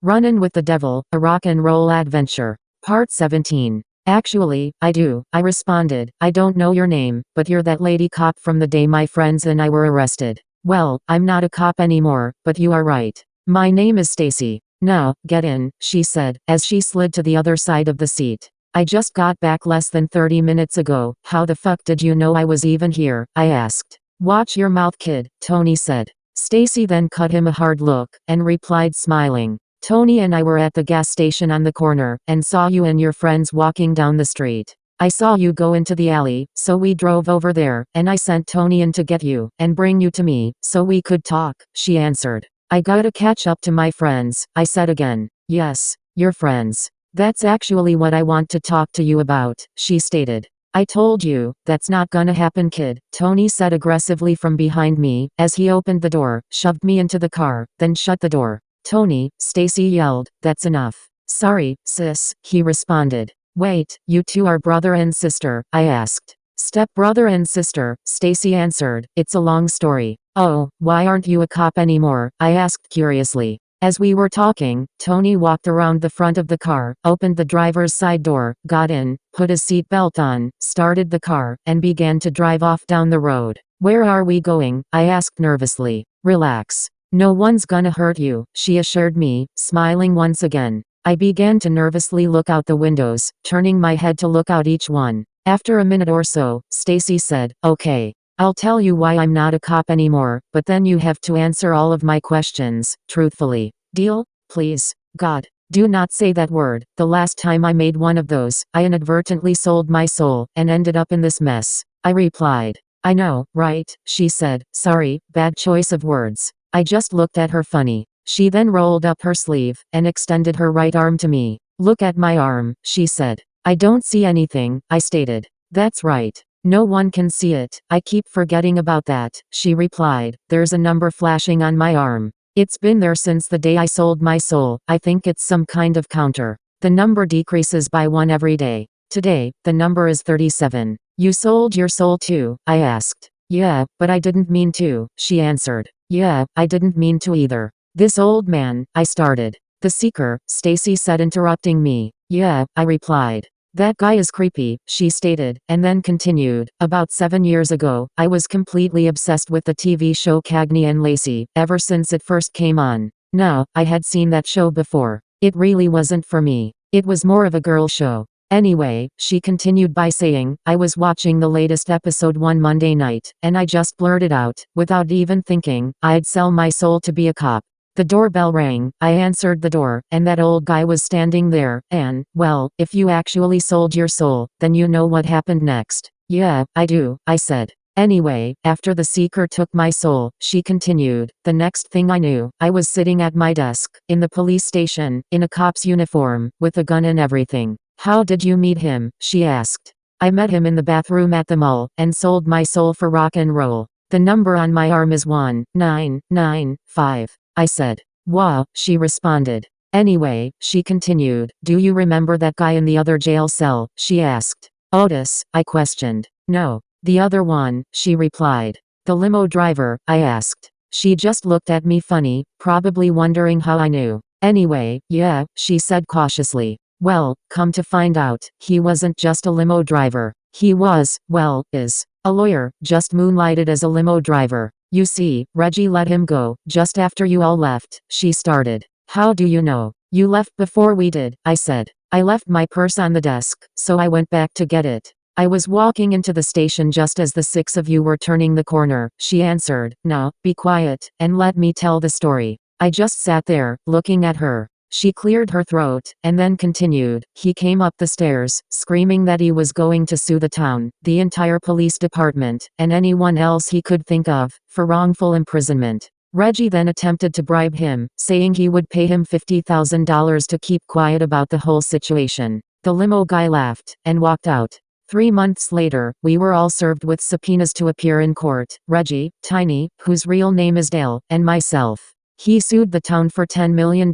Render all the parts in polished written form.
Runnin' with the Devil, a rock and roll adventure. Part 17. Actually, I do, I responded. I don't know your name, but you're that lady cop from the day my friends and I were arrested. Well, I'm not a cop anymore, but you are right. My name is Stacy. Now, get in, she said, as she slid to the other side of the seat. I just got back less than 30 minutes ago. How the fuck did you know I was even here? I asked. Watch your mouth, kid, Tony said. Stacy then cut him a hard look, and replied smiling. Tony and I were at the gas station on the corner, and saw you and your friends walking down the street. I saw you go into the alley, so we drove over there, and I sent Tony in to get you, and bring you to me, so we could talk, she answered. I gotta catch up to my friends, I said again. Yes, your friends. That's actually what I want to talk to you about, she stated. I told you, that's not gonna happen, kid, Tony said aggressively from behind me, as he opened the door, shoved me into the car, then shut the door. Tony, Stacy yelled, that's enough. Sorry, sis, he responded. Wait, you two are brother and sister? I asked. Step-brother and sister, Stacy answered. It's a long story. Oh, why aren't you a cop anymore? I asked curiously. As we were talking, Tony walked around the front of the car, opened the driver's side door, got in, put his seatbelt on, started the car, and began to drive off down the road. Where are we going? I asked nervously. Relax. No one's gonna hurt you, she assured me, smiling once again. I began to nervously look out the windows, turning my head to look out each one. After a minute or so, Stacy said, okay, I'll tell you why I'm not a cop anymore, but then you have to answer all of my questions, truthfully. Deal? Please. God. Do not say that word. The last time I made one of those, I inadvertently sold my soul, and ended up in this mess. I replied. I know, right? She said. Sorry, bad choice of words. I just looked at her funny. She then rolled up her sleeve, and extended her right arm to me. Look at my arm, she said. I don't see anything, I stated. That's right. No one can see it. I keep forgetting about that, she replied. There's a number flashing on my arm. It's been there since the day I sold my soul. I think it's some kind of counter. The number decreases by 1 every day. Today, the number is 37. You sold your soul too? I asked. Yeah, but I didn't mean to, she answered. Yeah, I didn't mean to either. This old man, I started. The seeker, Stacy said, interrupting me. Yeah, I replied. That guy is creepy, she stated, and then continued. About 7 years ago, I was completely obsessed with the TV show Cagney and Lacey, ever since it first came on. Now, I had seen that show before. It really wasn't for me. It was more of a girl show. Anyway, she continued by saying, I was watching the latest episode one Monday night, and I just blurted out, without even thinking, I'd sell my soul to be a cop. The doorbell rang, I answered the door, and that old guy was standing there, and, well, if you actually sold your soul, then you know what happened next. Yeah, I do, I said. Anyway, after the seeker took my soul, she continued, the next thing I knew, I was sitting at my desk, in the police station, in a cop's uniform, with a gun and everything. How did you meet him? She asked. I met him in the bathroom at the mall, and sold my soul for rock and roll. The number on my arm is 1995. I said. Wow, she responded. Anyway, she continued, do you remember that guy in the other jail cell? She asked. Otis, I questioned. No. The other one, she replied. The limo driver, I asked. She just looked at me funny, probably wondering how I knew. Anyway, yeah, she said cautiously. Well, come to find out, he wasn't just a limo driver. He was, well, is, a lawyer, just moonlighted as a limo driver. You see, Reggie let him go, just after you all left, she started. How do you know? You left before we did, I said. I left my purse on the desk, so I went back to get it. I was walking into the station just as the 6 of you were turning the corner, she answered. Now, be quiet, and let me tell the story. I just sat there, looking at her. She cleared her throat, and then continued. He came up the stairs, screaming that he was going to sue the town, the entire police department, and anyone else he could think of, for wrongful imprisonment. Reggie then attempted to bribe him, saying he would pay him $50,000 to keep quiet about the whole situation. The limo guy laughed, and walked out. 3 months later, we were all served with subpoenas to appear in court. Reggie, Tiny, whose real name is Dale, and myself. He sued the town for $10 million,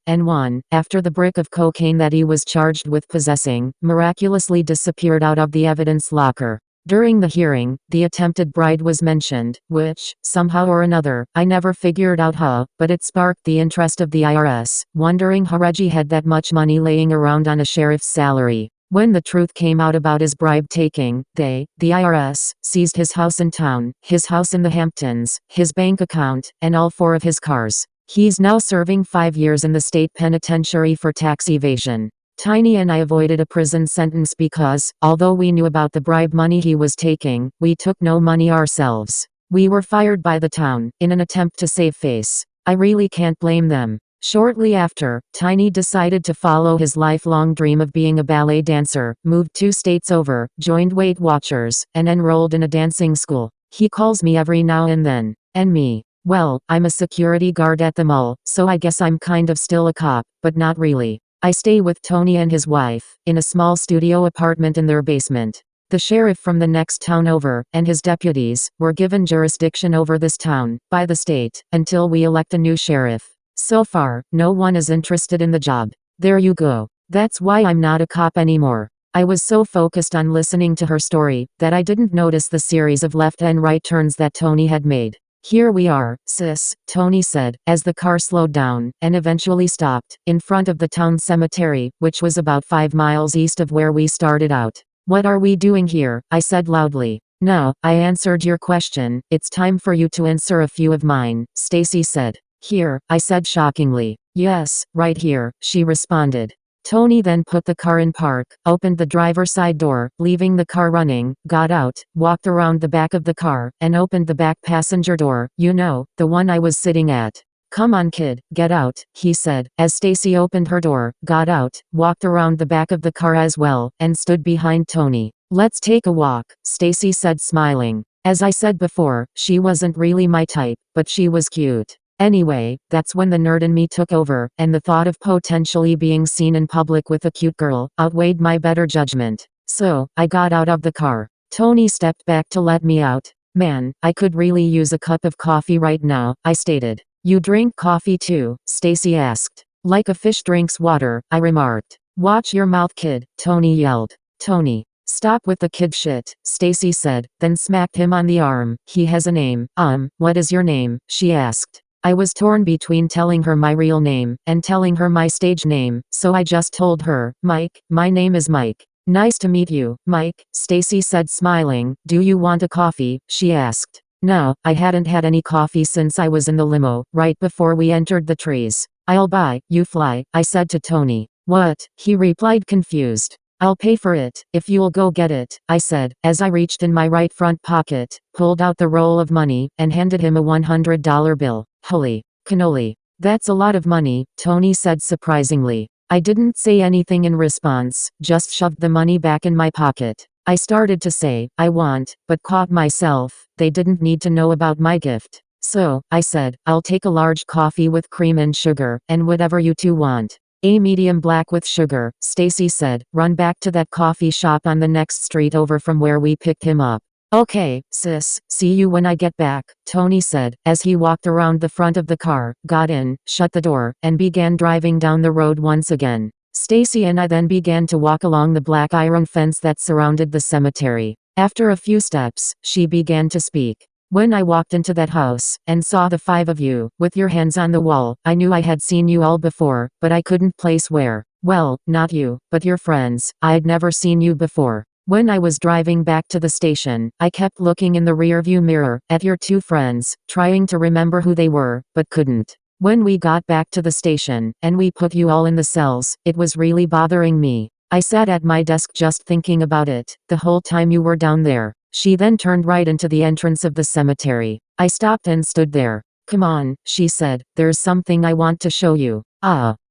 and won, after the brick of cocaine that he was charged with possessing, miraculously disappeared out of the evidence locker. During the hearing, the attempted bride was mentioned, which, somehow or another, I never figured out how, but it sparked the interest of the IRS, wondering how Reggie had that much money laying around on a sheriff's salary. When the truth came out about his bribe-taking, the IRS, seized his house in town, his house in the Hamptons, his bank account, and all 4 of his cars. He's now serving 5 years in the state penitentiary for tax evasion. Tiny and I avoided a prison sentence because, although we knew about the bribe money he was taking, we took no money ourselves. We were fired by the town, in an attempt to save face. I really can't blame them. Shortly after, Tiny decided to follow his lifelong dream of being a ballet dancer, moved 2 states over, joined Weight Watchers, and enrolled in a dancing school. He calls me every now and then. And me. Well, I'm a security guard at the mall, so I guess I'm kind of still a cop, but not really. I stay with Tony and his wife, in a small studio apartment in their basement. The sheriff from the next town over, and his deputies, were given jurisdiction over this town, by the state, until we elect a new sheriff. So far, no one is interested in the job. There you go. That's why I'm not a cop anymore. I was so focused on listening to her story, that I didn't notice the series of left and right turns that Tony had made. Here we are, sis, Tony said, as the car slowed down, and eventually stopped, in front of the town cemetery, which was about 5 miles east of where we started out. What are we doing here? I said loudly. Now, I answered your question, it's time for you to answer a few of mine, Stacy said. Here, I said shockingly. Yes, right here, she responded. Tony then put the car in park, opened the driver's side door, leaving the car running, got out, walked around the back of the car, and opened the back passenger door, you know, the one I was sitting at. Come on kid, get out, he said, as Stacy opened her door, got out, walked around the back of the car as well, and stood behind Tony. Let's take a walk, Stacy said smiling. As I said before, she wasn't really my type, but she was cute. Anyway, that's when the nerd in me took over, and the thought of potentially being seen in public with a cute girl outweighed my better judgment. So, I got out of the car. Tony stepped back to let me out. Man, I could really use a cup of coffee right now, I stated. You drink coffee too? Stacy asked. Like a fish drinks water, I remarked. Watch your mouth kid, Tony yelled. Tony. Stop with the kid shit, Stacy said, then smacked him on the arm. He has a name. What is your name? She asked. I was torn between telling her my real name, and telling her my stage name, so I just told her, Mike, my name is Mike. Nice to meet you, Mike, Stacy said smiling. Do you want a coffee? She asked. No, I hadn't had any coffee since I was in the limo, right before we entered the trees. I'll buy, you fly, I said to Tony. What? He replied confused. I'll pay for it, if you'll go get it, I said, as I reached in my right front pocket, pulled out the roll of money, and handed him a $100 bill. Holy cannoli. That's a lot of money, Tony said surprisingly. I didn't say anything in response, just shoved the money back in my pocket. I started to say, I want, but caught myself, they didn't need to know about my gift. So, I said, I'll take a large coffee with cream and sugar, and whatever you two want. A medium black with sugar, Stacy said. Run back to that coffee shop on the next street over from where we picked him up. Okay, sis, see you when I get back, Tony said, as he walked around the front of the car, got in, shut the door, and began driving down the road once again. Stacy and I then began to walk along the black iron fence that surrounded the cemetery. After a few steps, she began to speak. When I walked into that house, and saw the 5 of you, with your hands on the wall, I knew I had seen you all before, but I couldn't place where. Well, not you, but your friends. I'd never seen you before. When I was driving back to the station, I kept looking in the rearview mirror, at your 2 friends, trying to remember who they were, but couldn't. When we got back to the station, and we put you all in the cells, it was really bothering me. I sat at my desk just thinking about it, the whole time you were down there. She then turned right into the entrance of the cemetery. I stopped and stood there. Come on, she said, there's something I want to show you.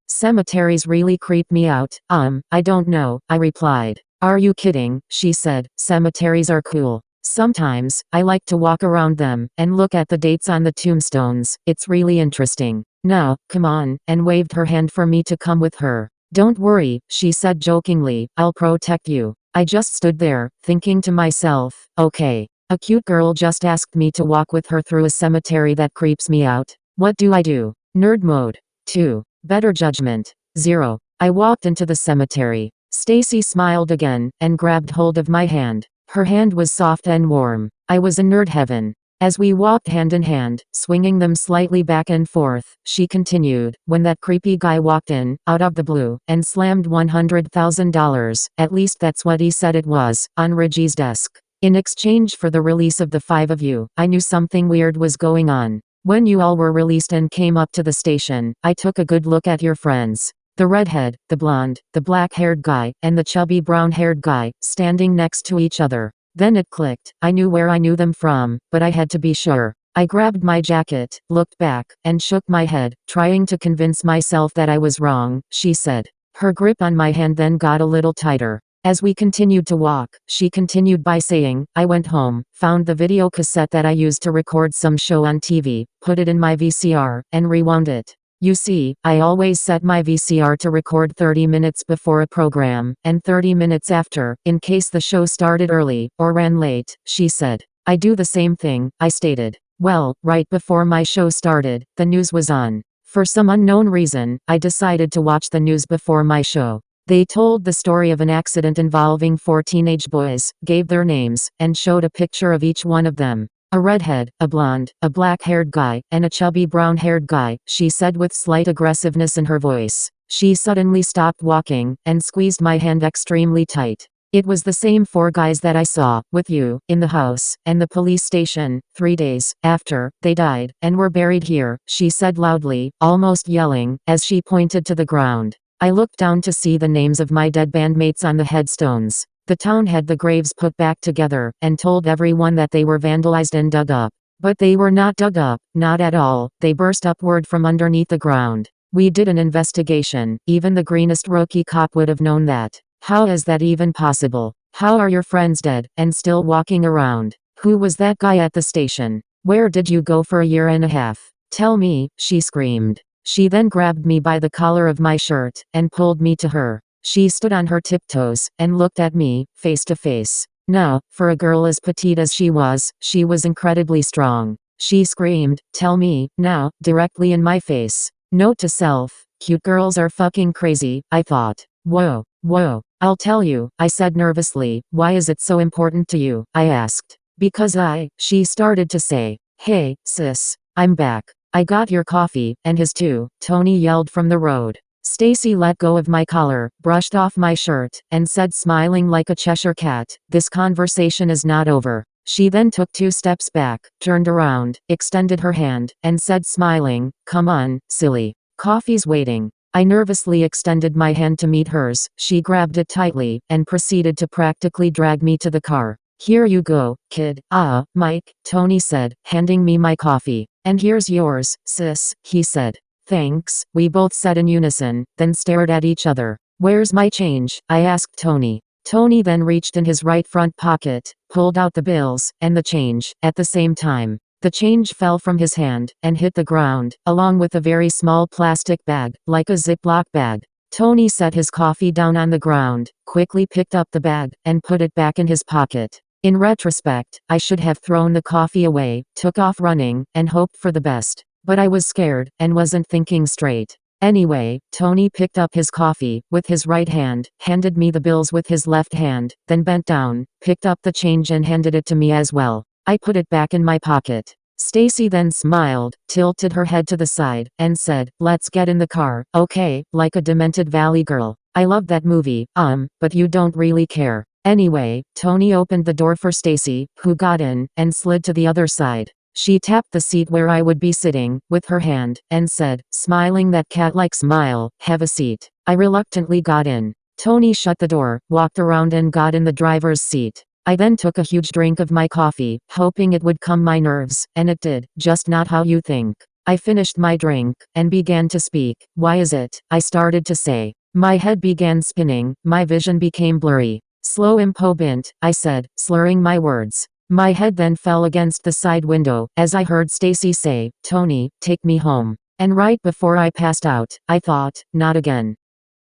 Cemeteries really creep me out. I don't know, I replied. Are you kidding? She said, cemeteries are cool. Sometimes, I like to walk around them, and look at the dates on the tombstones, it's really interesting. Now, come on, and waved her hand for me to come with her. Don't worry, she said jokingly, I'll protect you. I just stood there, thinking to myself, okay, a cute girl just asked me to walk with her through a cemetery that creeps me out. What do I do? Nerd mode. 2. Better judgment. 0. I walked into the cemetery. Stacy smiled again, and grabbed hold of my hand. Her hand was soft and warm. I was in nerd heaven. As we walked hand in hand, swinging them slightly back and forth, she continued, when that creepy guy walked in, out of the blue, and slammed $100,000, at least that's what he said it was, on Reggie's desk. In exchange for the release of the 5 of you, I knew something weird was going on. When you all were released and came up to the station, I took a good look at your friends. The redhead, the blonde, the black-haired guy, and the chubby brown-haired guy, standing next to each other. Then it clicked. I knew where I knew them from, but I had to be sure. I grabbed my jacket, looked back, and shook my head, trying to convince myself that I was wrong, she said. Her grip on my hand then got a little tighter. As we continued to walk, she continued by saying, I went home, found the video cassette that I used to record some show on TV, put it in my VCR, and rewound it. You see, I always set my VCR to record 30 minutes before a program, and 30 minutes after, in case the show started early, or ran late, she said. I do the same thing, I stated. Well, right before my show started, the news was on. For some unknown reason, I decided to watch the news before my show. They told the story of an accident involving 4 teenage boys, gave their names, and showed a picture of each one of them. A redhead, a blonde, a black-haired guy, and a chubby brown-haired guy, she said with slight aggressiveness in her voice. She suddenly stopped walking, and squeezed my hand extremely tight. It was the same 4 guys that I saw, with you, in the house, and the police station, 3 days after they died, and were buried here, she said loudly, almost yelling, as she pointed to the ground. I looked down to see the names of my dead bandmates on the headstones. The town had the graves put back together, and told everyone that they were vandalized and dug up. But they were not dug up, not at all, they burst upward from underneath the ground. We did an investigation, even the greenest rookie cop would have known that. How is that even possible? How are your friends dead, and still walking around? Who was that guy at the station? Where did you go for a year and a half? Tell me, she screamed. She then grabbed me by the collar of my shirt, and pulled me to her. She stood on her tiptoes, and looked at me, face to face. Now, for a girl as petite as she was incredibly strong. She screamed, tell me, now, directly in my face. Note to self, cute girls are fucking crazy, I thought. Whoa, I'll tell you, I said nervously. Why is it so important to you? I asked. Because she started to say. Hey, sis, I'm back. I got your coffee, and his too, Tony yelled from the road. Stacy let go of my collar, brushed off my shirt, and said smiling like a Cheshire cat, this conversation is not over. She then took 2 steps back, turned around, extended her hand, and said smiling, come on, silly. Coffee's waiting. I nervously extended my hand to meet hers, she grabbed it tightly, and proceeded to practically drag me to the car. Here you go, kid. Mike, Tony said, handing me my coffee. And here's yours, sis, he said. Thanks, we both said in unison, then stared at each other. Where's my change? I asked Tony. Tony then reached in his right front pocket, pulled out the bills, and the change, at the same time. The change fell from his hand, and hit the ground, along with a very small plastic bag, like a Ziploc bag. Tony set his coffee down on the ground, quickly picked up the bag, and put it back in his pocket. In retrospect, I should have thrown the coffee away, took off running, and hoped for the best. But I was scared, and wasn't thinking straight. Anyway, Tony picked up his coffee, with his right hand, handed me the bills with his left hand, then bent down, picked up the change and handed it to me as well. I put it back in my pocket. Stacy then smiled, tilted her head to the side, and said, let's get in the car, okay, like a demented valley girl. I love that movie, but you don't really care. Anyway, Tony opened the door for Stacy, who got in, and slid to the other side. She tapped the seat where I would be sitting, with her hand, and said, smiling that cat-like smile, have a seat. I reluctantly got in. Tony shut the door, walked around and got in the driver's seat. I then took a huge drink of my coffee, hoping it would calm my nerves, and it did, just not how you think. I finished my drink, and began to speak. Why is it? I started to say. My head began spinning, my vision became blurry. Slow impobint, I said, slurring my words. My head then fell against the side window, as I heard Stacy say, Tony, take me home. And right before I passed out, I thought, not again.